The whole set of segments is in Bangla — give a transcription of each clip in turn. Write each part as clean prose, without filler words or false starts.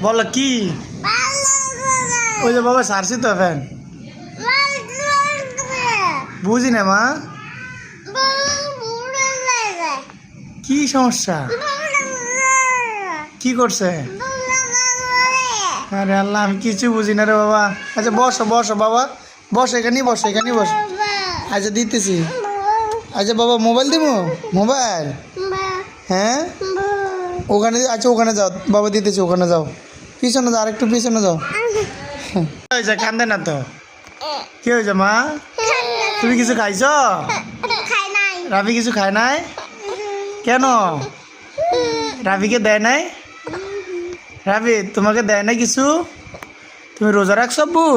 বলো কি? ওই যে বাবা সারছি তো ফ্যান। বুঝি না মা, কি সমস্যা? কি করছে? আরে আল্লাহ, আমি কিছু বুঝি না রে বাবা। আচ্ছা বসো বসো বাবা, বসো এখানেই বসো, এখানেই বসো। আচ্ছা দিতেছি। আচ্ছা বাবা মোবাইল দিব? মোবাইল? হ্যাঁ ওখানে, আচ্ছা ওখানে যাও বাবা, দিতেছি ওখানে যাও। পিছনে যাও, আরেকটু পিছনে যাও। হয়েছে, কান্দে না তো। কি হয়েছে মা? তুমি কিছু খাইছ? রাফি কিছু খায় নাই কেন? রাফিকে দেয় নাই? রাফি তোমাকে দেয় নাই কিছু? তুমি রোজা রাখছো আব্বু?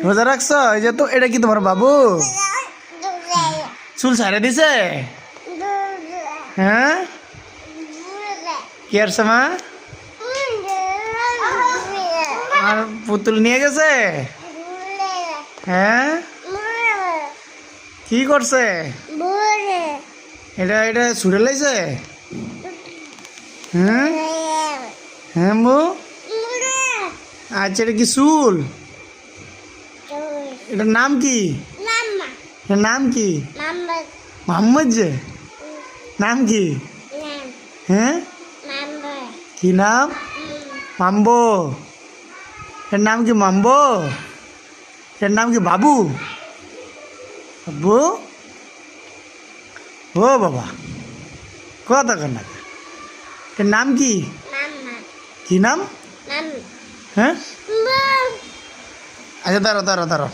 রোজা রাখছো? এই যে তো, এটা কি তোমার বাবু? চুল ছাড়ে দিছে? হ্যাঁ কি আসছে মা? আর পুতুল নিয়ে গেছে? হ্যাঁ কি করছে? এটা এটা ছুটে লাইছে? হ্যাঁ হ্যাঁ বউ, আচ্ছা এটা কি চুল? এটার নাম কি? এটার নাম কি? মোহাম্মদ যে নাম কি? হ্যাঁ কি নাম? মাম্বো। এর নাম কি মাম্বো? এর নাম কি বাবু? বাবু ও বাবা, কথা কর না। এর নাম কি? কি নাম? হ্যাঁ আচ্ছা দাঁড়ো দাঁড়ো দাঁড়ো।